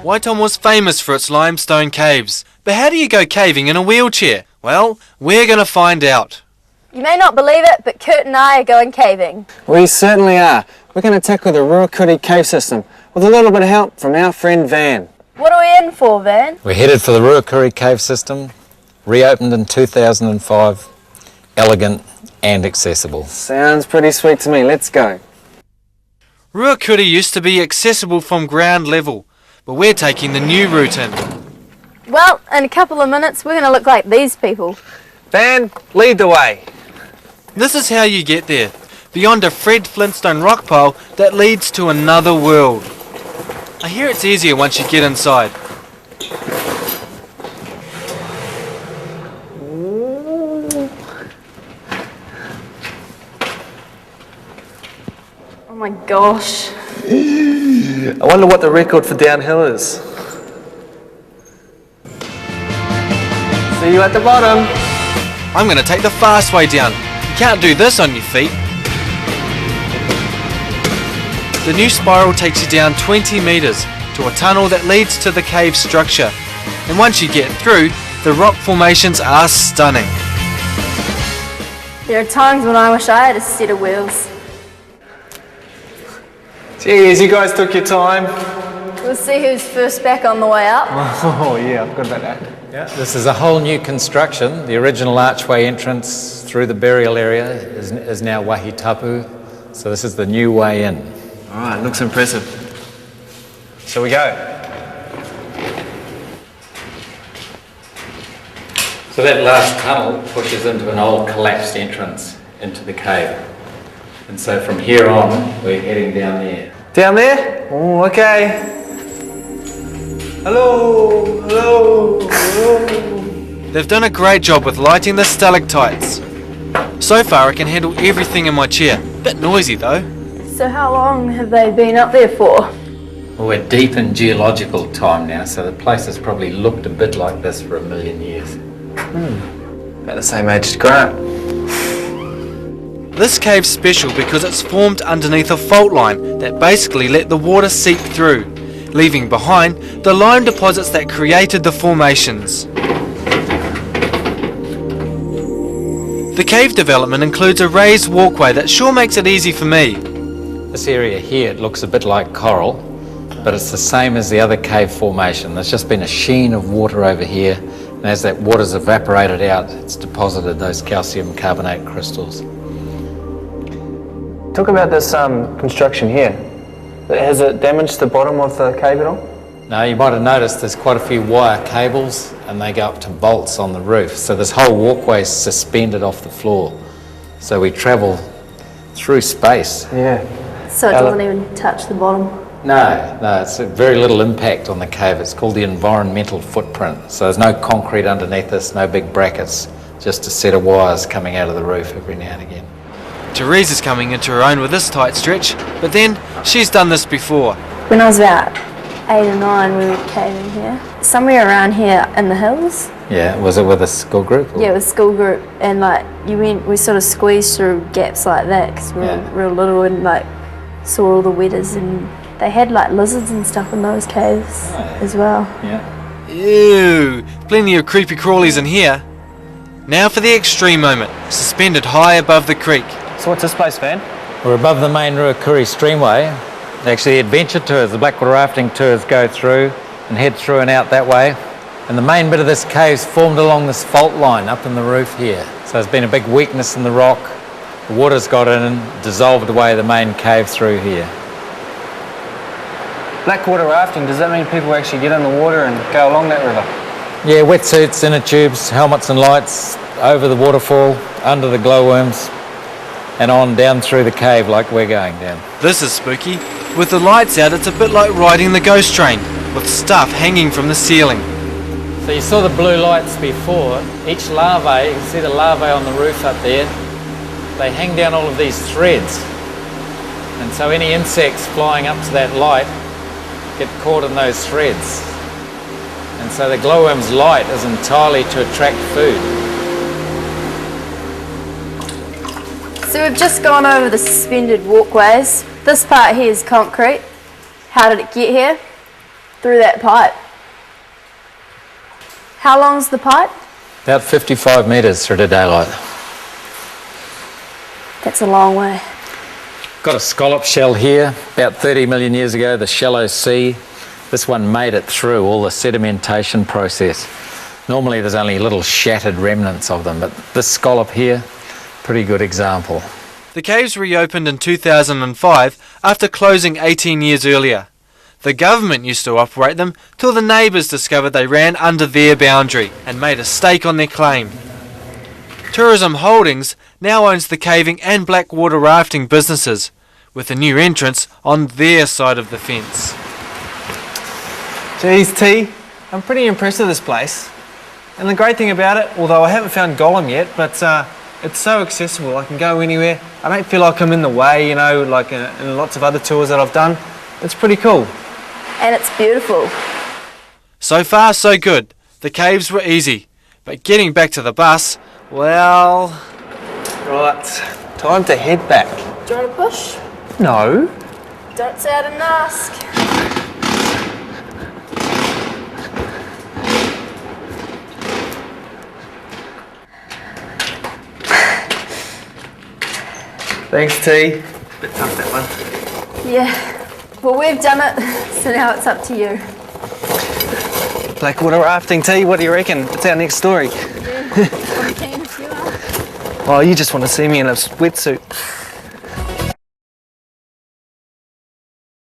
Waitomo was famous for its limestone caves, but how do you go caving in a wheelchair? Well, we're going to find out. You may not believe it, but Kurt and I are going caving. We certainly are. We're going to tackle the Ruakuri cave system with a little bit of help from our friend Van. What are we in for, Van? We're headed for the Ruakuri cave system, reopened in 2005, elegant and accessible. Sounds pretty sweet to me. Let's go. Ruakuri used to be accessible from ground level, but we're taking the new route in. Well, in a couple of minutes, we're going to look like these people. Van, lead the way. This is how you get there, beyond a Fred Flintstone rock pile that leads to another world. I hear it's easier once you get inside. Oh my gosh. I wonder what the record for downhill is. See you at the bottom. I'm going to take the fast way down. You can't do this on your feet. The new spiral takes you down 20 metres to a tunnel that leads to the cave structure. And once you get through, the rock formations are stunning. There are times when I wish I had a set of wheels. Geez, you guys took your time. We'll see who's first back on the way up. Oh yeah, I forgot about that. Yeah, this is a whole new construction. The original archway entrance through the burial area is now Wahitapu, so this is the new way in. Alright, looks impressive. Shall we go? So that last tunnel pushes into an old collapsed entrance into the cave. And so from here on, we're heading down there. Down there? Oh, okay. Hello, hello, hello. They've done a great job with lighting the stalactites. So far I can handle everything in my chair. Bit noisy though. So how long have they been up there for? Well, we're deep in geological time now, so the place has probably looked a bit like this for 1 million years. About the same age as Grant. This cave's special because it's formed underneath a fault line that basically let the water seep through, leaving behind the lime deposits that created the formations. The cave development includes a raised walkway that sure makes it easy for me. This area here, it looks a bit like coral, but it's the same as the other cave formation. There's just been a sheen of water over here, and as that water's evaporated out, it's deposited those calcium carbonate crystals. Talk about this construction here. Has it damaged the bottom of the cave at all? Now, you might have noticed there's quite a few wire cables, and they go up to bolts on the roof. So this whole walkway is suspended off the floor. So we travel through space. Yeah. So it doesn't even touch the bottom? No, it's a very little impact on the cave. It's called the environmental footprint. So there's no concrete underneath us, no big brackets, just a set of wires coming out of the roof every now and again. Teresa's coming into her own with this tight stretch, but then she's done this before. When I was about 8 or 9, we went caving here. Somewhere around here in the hills. Yeah, was it with a school group? Or? Yeah, it was a school group, and like we sort of squeezed through gaps like that because we were real little and like saw all the wetters, and they had like lizards and stuff in those caves as well. Yeah. Ew, plenty of creepy crawlies in here. Now for the extreme moment, suspended high above the creek. So what's this place, Van? We're above the main Ruakuri streamway. Actually, the adventure tours, the Blackwater rafting tours go through and head through and out that way. And the main bit of this cave's formed along this fault line up in the roof here. So there's been a big weakness in the rock. The water's got in and dissolved away the main cave through here. Blackwater rafting, does that mean people actually get in the water and go along that river? Yeah, wetsuits, inner tubes, helmets and lights, over the waterfall, under the glowworms, and on down through the cave like we're going down. This is spooky. With the lights out, it's a bit like riding the ghost train, with stuff hanging from the ceiling. So you saw the blue lights before. Each larvae, you can see the larvae on the roof up there, they hang down all of these threads. And so any insects flying up to that light get caught in those threads. And so the glowworm's light is entirely to attract food. So we've just gone over the suspended walkways. This part here is concrete. How did it get here? through that pipe. How long's the pipe? About 55 metres through the daylight. That's a long way. Got a scallop shell here, about 30 million years ago, the shallow sea. This one made it through all the sedimentation process. Normally there's only little shattered remnants of them, but this scallop here, pretty good example. The caves reopened in 2005 after closing 18 years earlier. The government used to operate them till the neighbours discovered they ran under their boundary and made a stake on their claim. Tourism Holdings now owns the caving and blackwater rafting businesses, with a new entrance on their side of the fence. Geez, T, I'm pretty impressed with this place. And the great thing about it, although I haven't found Gollum yet, but it's so accessible. I can go anywhere. I don't feel like I'm in the way, you know, like in lots of other tours that I've done. It's pretty cool. And it's beautiful. So far, so good. The caves were easy, but getting back to the bus, well... Right, time to head back. Do you want to push? No. Don't say I didn't ask. Thanks, T. Bit tough, that one. Yeah. Well, we've done it, so now it's up to you. Blackwater rafting, T, what do you reckon? It's our next story. Yeah. I'm keen if you are. Oh, you just want to see me in a wetsuit.